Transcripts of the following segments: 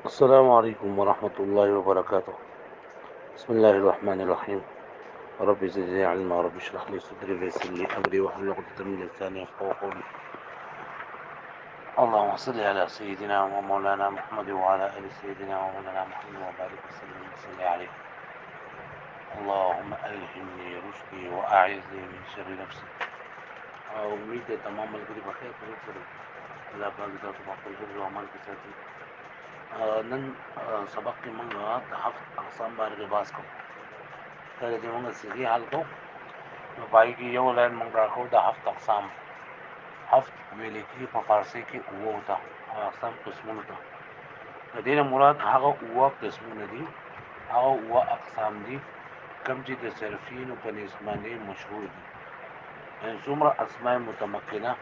السلام عليكم ورحمة الله وبركاته. بسم الله الرحمن الرحيم. رب زدني علما، رب اشرح لي صدري ويسر لي أمري واحلل عقدة من لساني يفقهوا قولي. اللهم صل على سيدنا ومولانا محمد وعلى آل سيدنا ومولانا محمد وبارك وسلم وصل عليه. اللهم ألهمني رشدي وأعذني من شر نفسي. امید ہے تمام ملګري بخیر خیر سره الله پاک تاسو په خپل ګرځو عمل کې ساتي. نن سبق کې موږ د هفت اقسام باندې بحث کوو. کله چې موږ صحیح حل کوو نو پای کې یو لاین موږ راکوو د هفت اقسام. هفت ویل کېږي په فارسي کې اووه ته اقسام قسمونو ته. د دې نه مراد هغه اووه قسمونه دي، هغه اووه اقسام دي کوم چې د صرفینو په نسبت باندې مشهور دي. یعنې څومره اسماء متمکنه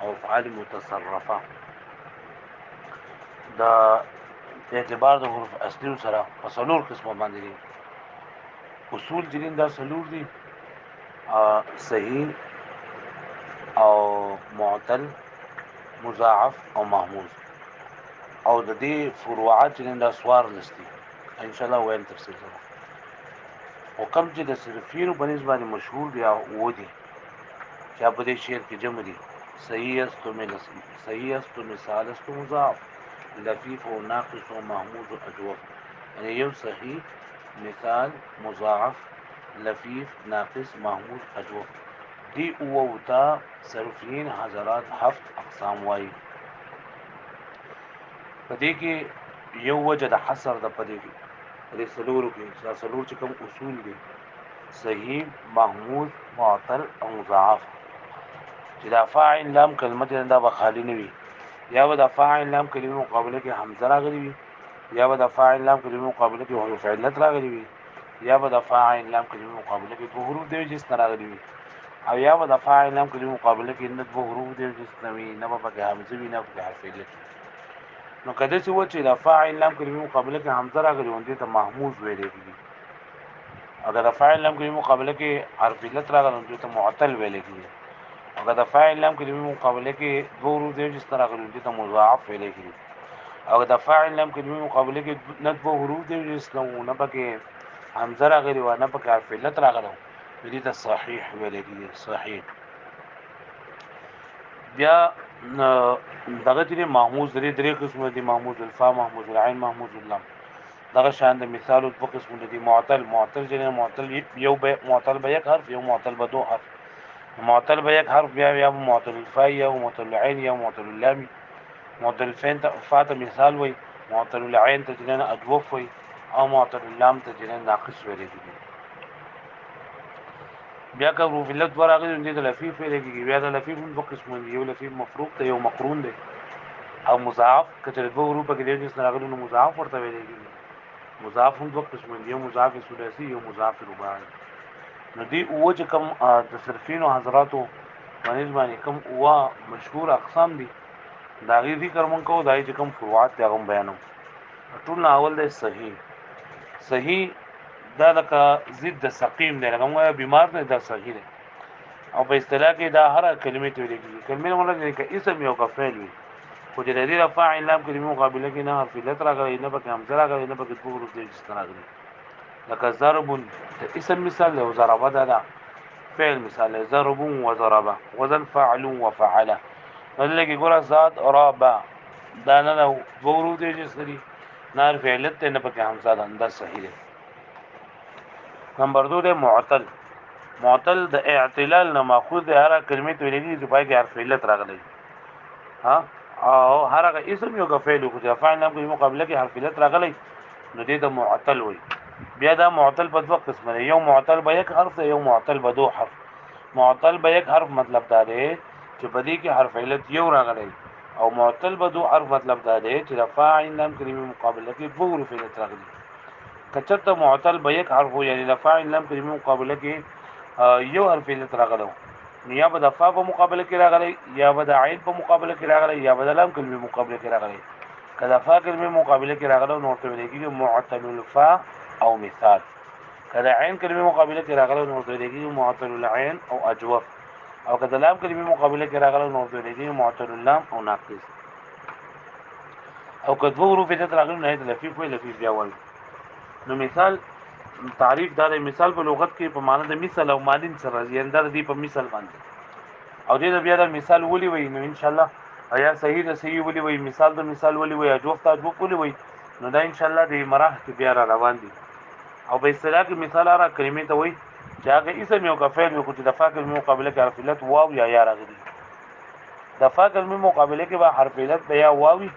او افعال متصرفه د اعتبار د حروف اصلي سره په څلور قسمه باندې دي. اصول چې دا څلور دي: صحیح او معتل، مضاعف او محموز. او د دې فروعات چې دا سوار لستی ان شاء الله ویل تفصیل سره. او کوم چې د صرفینو په نسبت باندې مشهور دي او دي چې په دې شعر کې جمع دي: صحیح است و مثال است و مضاعف، لفیف و ناقص و محمود و اجوف. یعنی یو صحیح، مثال، مضاعف، لفیف، ناقص، محمود، اجوف. دی اوتا صرفین حضرات هفت اقسام وایي. په دې کې یو وجه د حصر د پدې کې د څلورو کې څلور چې کوم اصول دي: صحیح، محمود، معتل او مضاعف. چې دا فاعل لام کلمه دا به خالی نه وي، یا به د فاعل لام کلمه مقابله کې حمزه راغلي وي، یا به د فاعل لام کلمه مقابله کې حروف علت راغلي وي، یا به د فاعل لام کلمه مقابله کې دوه حروف د جنس راغلي وي، او یا به د فاعل لام کلمه مقابله کې نه دوه حروف د جنس نه وي، نه به پکې حمزه وي، نه به حرف علت. نو کله چې و چې د فاعل لام کلمه مقابله کې حمزه راغلي وي ته محموز ویل کېږي. اگر د فاعل لام کلمه مقابله کې حرف علت راغلي ته معتل ویل کېږي. اگر د فاعل لام کلمه مقابله کې دوه حروف د جنس راغلي ته مضاعف ویل کېږي. او د فاعل لام کلمه مقابله کې نه دوه حروف د جنس نه پکې حمزه راغلي و نه پکې حرف علت راغلي دې ته صحیح ویل کېږي. صحیح. بیا دغه چې محموز درې قسمه دي: محموز الفا، محموز العين، محموز اللام. دغه شان د مثال په قسمه دي: معتل چې یو به معتل به یک حرف، یو معتل به دو حرف. معتل به یک حرف بیا یا معتل الفا یا معتل العين یا معتل اللام. معتل الفين ته فاته مثال وي، معتل العين ته جنن اجوف وي، او معتل اللام ته جنن ناقص ویل کېږي. بیا که حروف علت ورغلي دي د لفیف ویل کېږي. بیا د لفیف په قسمه دي: یو لفیف مفروق ته، یو مقرون دی، او مضاعف کچره دوه حروف کې د جنس راغلي نو مضاعف ورته ویل کېږي. مضاعف هم دوه قسمه دي: یو مضاعف ثلاثي، یو مضاعف رباعي. نو دی اوه چې کوم د صرفین او حضراتو باندې باندې کوم اوه مشهور اقسام دي دا غي ذکر مونږ کوو. دای چې کوم فروعات دی هغه بیانوم. ټول اول دی صحیح. صحیح دا لکه ضد د سقیم دی، لکه موږ بیمار نه دا صحیح دی. او په اصطلاح کې دا هر کلمې ته ویل کېږي. کلمې موږ کې اسم یو کا فعل وي، خو چې د دې فاعل لام کلمې مقابله کې نه حرف علت راغلی، نه پکې حمزه راغلی، نه پکې دوه حروف د جنس راغلي. لکه ضرب د اسم مثال دی، او ضرب دا فعل مثال دی. ضرب و ضرب، وزن فعل و فعل. لکه ګوره ذات رابع دا نه دوه حروف د جنس لري، نه حرف علت نه پکې حمزه ده. دا صحیح دی. نمبر 2 دی معتل. معتل د اعتلال نه ماخوذ دی، هر کلمې ته ویل کېږي چې پای کې حرف علت راغلی. او هر هغه اسم یو فعل خو چې فاعل نام کې مقابله کې حرف علت راغلی نو دې د معتل وي. بیا دا معتل په دوه قسمه دی: یو معتل به یک حرف، یو معتل به دو حرف. معتل به یک حرف مطلب دا دی چې په دې کې حرف علت یو راغلی، او معتل به دو حرف مطلب دا دی چې د فاعل نام کې مقابله کې دوه حروف علت راغلي. کچته معتل به یک حرف یعنی د فاعل نام کې مقابله کې یو حرف علت راغلو، یا به د فا په مقابله کې راغلی، یا به د عین په مقابله کې راغلی، یا به د لام کلمې مقابله کې راغلی. کله فا کلمې مقابله کې راغلو نو ورته ویل کېږي معتل الفا او مثال. کله عین کلمې مقابله کې راغلو نو ورته ویل کېږي معتل العين او اجوف. او کله لام کلمې مقابله کې راغلو نو ورته ویل کېږي معتل اللام او ناقص. او که دوه حروف دې راغلي نه د لفیف وي لفیف بیا وایي. نو مثال تعریف دا دی، مثال په لغت کې په معنا د مثال او مالین سره راځي، یعنی دا دی په مثال باندې او دې بیا د مثال ولي وي. نو ان شاء الله یا صحیح د صحیح ولي وي، مثال د مثال ولي وي، اجوف ته اجوف ولي وي. نو دا ان شاء الله د مراحل کې بیا را روان دي. او په اصطلاح کې مثال را کلمې ته وي چې هغه اسم یو کفعل یو چې د فاعل مقابله کې حرف علت واو یا یا راغلي. د فاعل مقابله کې به حرف علت به یا واوي،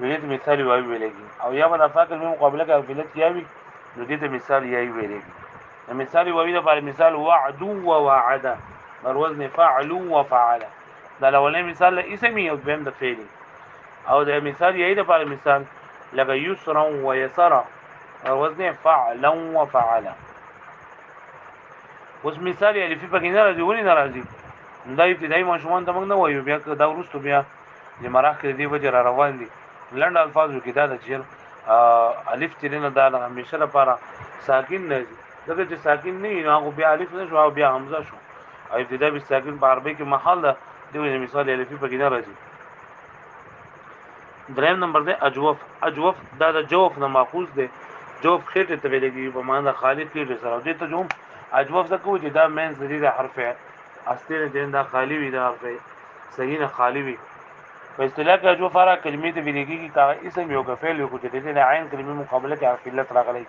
ویل مثال واوي ویلېږي، او یا به د فاعل مقابله کې حرف علت یا وي، نو دې ته مثال یا ویلېږي. د مثال واوي لپاره مثال وعد و وعد بر وزن فعل و فعل. دا اولنی مثال له اسم یو دویم د فعل، او د مثال یی د لپاره مثال لکه یسرا و یسرا بر وزن فعلا و فعلا. اوس مثال یې الفی پکې نه راځي، ولې نه راځي؟ دا ابتدایي ماشومان ته موږ نه وایو، بیا دا وروسته بیا د مراحل دی وجه را روان دي. لنډ الفاظو کې دا د چیر الف ترنه دا همیشه لپاره ساکن نه دي، دغه چې ساکن نه وي نو هغه بیا الف نه شو او بیا حمزه شو، او ابتدا به ساکن په عربی کې محل ده، دی مثال الفی پکې نه راځي. دریم نمبر دی اجوف. اجوف دا د جوف نه ماخوذ دی، جوف خېټه ته ویل کېږي په معنا خالق کې سره، دې ته جوم اجوف څه کوي چې دا مین زری د حرف اصلي نه دا خالی وي، دا حرف صحیح نه خالی وي. په اصطلاح کې اجوف را کلمې ته ویل کېږي کا اسم یو کفعل یو چې د عین کلمې مقابله کې حرف علت راغلی،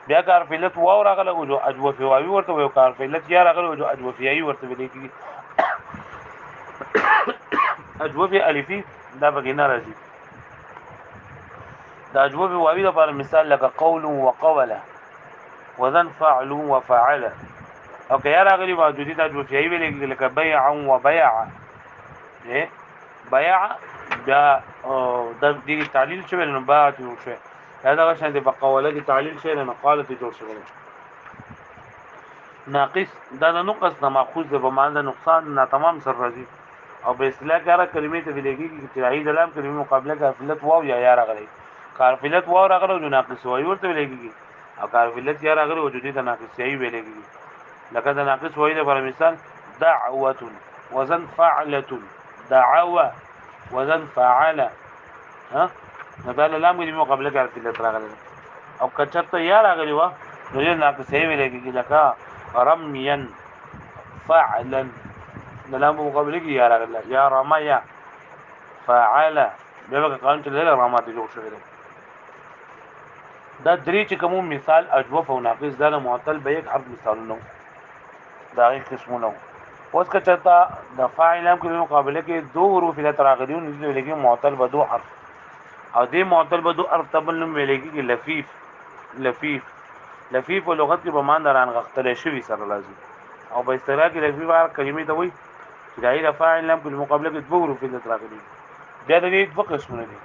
بیا کا حرف علت واو راغله او جو اجوف واوي ورته یو کا حرف علت یا راغله او جو اجوف یای ورته ویل کېږي. اجوف الفی دا بګی نه راځي. دا اجوب واوی لپاره مثال لکه قول وقوله وذن فعل وفعل، او که یا راغلی موجودی دا اجوب فیایی ویل لکه بیع وبیع. بیع دا د دې تعلیل شوی نو باعت شوی، دا دغه شان دی په قوله کې تعلیل شوی نو قالت جوړ شوی. ناقص دا د نقص نه ماخوذ ده په معنی د نقصان نه تمام سر راځي، او په اصطلاح کې هغه کلمې ته ویل کېږي چې عید لام کلمې مقابله کې حرف واو یا راغلی، کارفلت واو راغلی او ناقص وای ورته ویل کېږي، او کارفلت یا راغلی وجودي ته ناقص یې ویل کېږي. لکه د ناقص وای د پر مثال دعوه وزن فعله، دعوه وزن فعل، ها دا لام کلمې مقابله کې حرف راغلی، او کچته یا راغلی و نو یې ناقص یې ویل کېږي. لکه رميا فعلا لام مقابله کې یا راغلی، یا رمیا فعل بیا به قانون چې له رامات جوړ شوی دی. دا درې چې کوم مثال اجوف او ناقص دا معطل به یک حرف مثالونه دا غي قسمونه. اوس که چاته د فاعل هم په مقابله کې دو حروف له تراغلیون دي لګي معطل به دو حرف، او دې معطل به دو حرف تبلم ویلېږي لفیف. لفیف لفیف په لغت کې به مان دران غختل شوی سره لازم، او په اصطلاح کې لفیف هر کلمې ته وایي چې د فاعل هم په مقابله کې دو حروف له تراغلي. بیا د دې دوه قسمونه دي،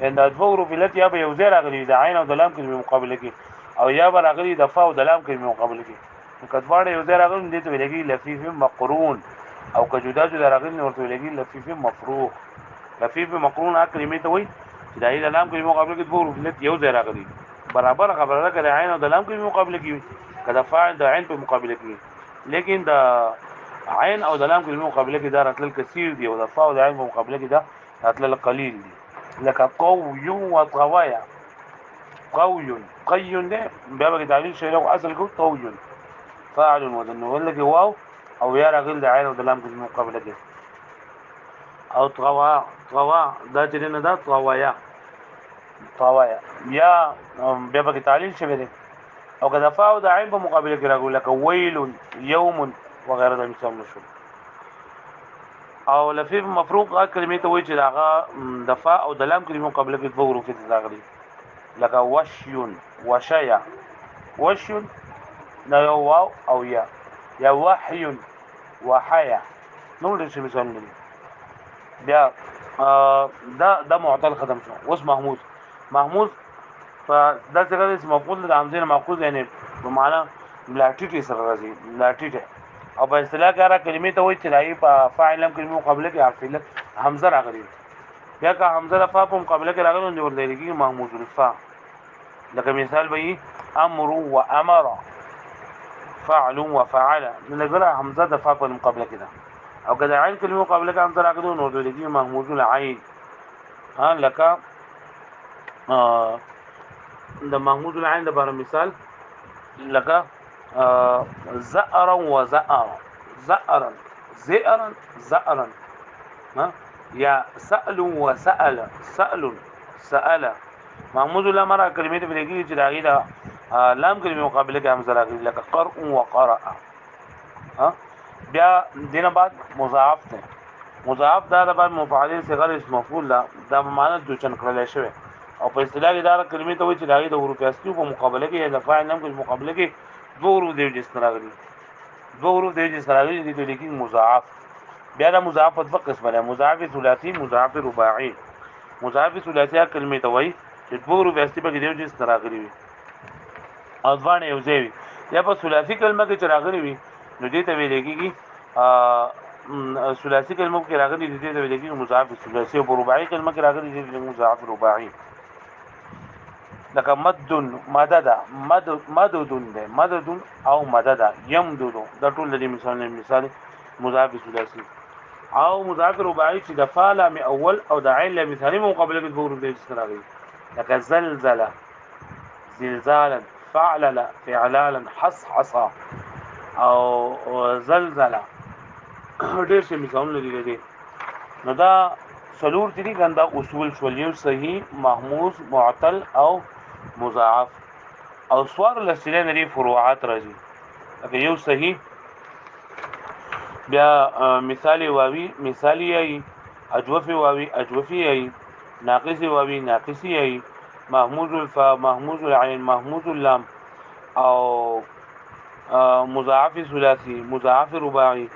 ان د دوه حروف علت یا به یو ځای راغلي د عین او د لام کلمې مقابله کې، او یا به راغلي د فا او د لام کلمې مقابله کې. نو کډواړه یو ځای راغلي دي ته ویلېږي لفیف مقرون، او که جدا جدا راغلي ورته ویلېږي لفیف مفروغ. لفیف مقرون هغه کلمې ته وایي چې د عین او د لام کلمې مقابله کې دوه حروف علت یو ځای راغلي، برابر خبره ده کړه عین او د لام کلمې مقابله کې کله فاعل د عین په مقابله کې، لیکن د عین او د لام کلمې مقابله کې دا راتل کثیر دی، او د فا او د عین په مقابله کې دا راتل قلیل دی. لکه قوي وطوايا، قوي قي ده بیا به تعلیل شوی او اصل کو قوي فاعل وزن ولګي واو او یا راغل د عین او د لام په مقابله کې، او طوا طوا دا چې نه دا طوايا طوايا یا بیا به تعلیل شوی دی، او که د فاء او د عین په مقابله کې راغلی لکه ویل یوم وغیرہ د مثال نشو. او لفیف مفروق هغه کلمې ته وایي چې هغه د فاء او د لام کلمې مقابله کې دوه حروف دي راغلي، لکه وشیون وشیا. وشیون دا یو واو او یا، یا وحیون وحیا، نو دې څه مثال دي. بیا دا معطل ختم شو. اوس محمود. محمود په دا څنګه چې مفعول د حمزه نه ماخوذ یعنی په معنا لاټیټي سره راځي، لاټیټه، او په اصطلاح کې هغه کلمې ته وایي چې راځي په فاعل هم کلمې مقابله کې حرف علت حمزه راغلي، یا که حمزه د فا په مقابله کې راغلی نو ورته لګي محمود الفا. لکه مثال به امر و امر فعل و فعل، نو لګره حمزه د فا په مقابله کې ده، او که د عین کلمې مقابله کې حمزه راغلی نو ورته لګي محمود العين. ها لکه د محمود العين د بار مثال لکه زأرا وزأرا زأرا زئرا زأرا ها یا سأل وسأل سأل سأل محمود الله مرا کلمې ته بلګي چې داغي دا لام کلمې مقابله کې همزه راغلي لکه قرء وقرأ ها بیا دینه بعد مضاعف ده مضاعف دا د بعد مفعول صغیر اسم مفعول دا په معنا د چن کړل شوی او په اصطلاح کې دا کلمې ته وایي چې داغي د حروف اصلي په مقابله کې د فاعل نام په مقابله کې دوه حروف دی چې راغلي دوه حروف دی چې راغلي دي لیکن مضاعف بیا د مضاعف په دوه قسمه ده مضاعف ثلاثي مضاعف رباعي مضاعف ثلاثي کلمې ته وایي چې دوه حروف اصلي په کې دی چې راغلي وي او ځوان یو ځای یا په ثلاثي کلمه کې چې راغلي وي نو دې ته ویل کېږي ثلاثي کلمه کې راغلي دي دې ته ویل کېږي مضاعف ثلاثي او رباعي کلمه کې راغلي دي مضاعف رباعي لکه مد مدد مدد ده مدد او مدد يمدد دا ټول د مثال مضاعف ثلاثي او مضاعف رباعي چې د فعل می اول او د عین له مثالي مقابله کې ضرور دي چې راغلي لکه زلزله زلزالا فعلل فعلالا حصحصا او زلزله ډېر شي مثالونه دي نو دا سلور دي ګندا اصول شولیو صحیح محموز معتل او مضاعف او سوار لسنه لري فروعات راځي اګه یو صحیح بیا مثالی واوی مثالی ای اجوفی واوی اجوفی ای ناقصی واوی ناقصی ای محموز الفا محموز العين محموز اللام او مضاعف ثلاثي مضاعف رباعي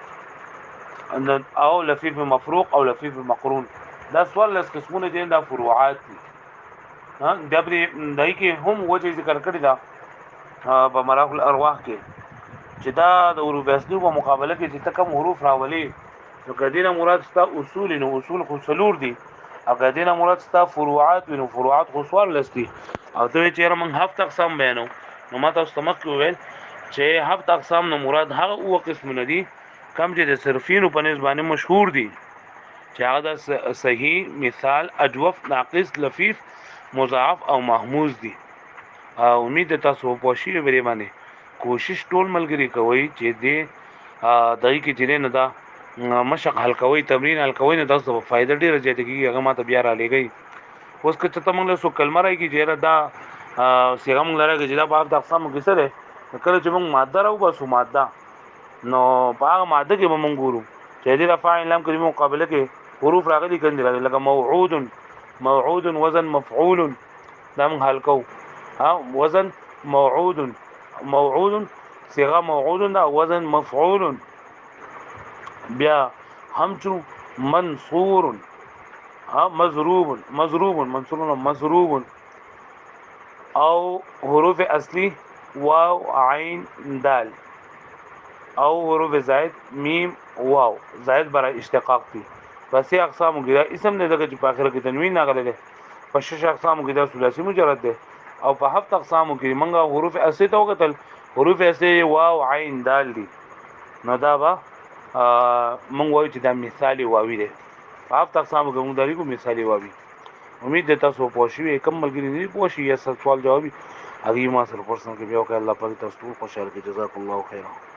او لفيف مفروق او لفيف مقرون دا سوال لس قسمونه دي دا فروعات دي ها دبري دای کې هم وجه ذکر کړی دا په مراحل الارواح کې چې دا د حروف اصلي په مقابله کې چې تکم حروف راولي نو کدينه مراد ستا اصول نو اصول خو سلور دي او کدينه مراد ستا فروعات نو فروعات خو سوال لستی او ته چې موږ هفت اقسام بیانو نو ما تاسو تمک ویل چې هفت اقسام نو مراد هغه او قسمونه دي کم چې د صرفینو په نسبت مشهور دي چې هغه د صحیح مثال اجوف ناقص لفیف مضاعف او محموز دي امید تاسو په شی باندې کوشش ټول ملګری کوي چې دې دای کې چې نه دا مشق حل کوي تمرین حل کوي نه تاسو په فائدہ ډیره زیاته کیږي هغه ماته بیا را لګي اوس که ته موږ له سو کلمه راځي چې دا سیغه موږ لره چې دا په د اقسام کې سره کله چې موږ ماده راو باسو ماده نو هغه ماده کې به موږ ګورو چې دې فاعل لام کلمه مقابله کې حروف راغلي کندي راغلي لکه موعود موعود وزن مفعول دا موږ حل کوو ها وزن موعود موعود صيغه موعود دا وزن مفعول بیا همچو منصور ها مضروب مضروب منصور مضروب او حروف اصلي واو عين دال او حروف زائد میم واو زائد برای اشتقاق دي بس یې اقسام کې دا اسم نه دغه په اخر کې تنوین ناغله ده په شش اقسام کې دا ثلاثي مجرد ده او په هفت اقسام کې منګه حروف اصلي ته وکتل حروف اصلي واو عین دال دي نو دا با مونږ وایو چې دا مثالی واوی ده په هفت اقسام کې مونږ دایو مثالی واوی امید ده تاسو پوښیږئ کوم ملګری نه پوښی یا سوال جوابي هغه ما سره پرسنل کې بیا وکړه الله پاک تاسو ټول خوشاله کړي جزاک الله خیره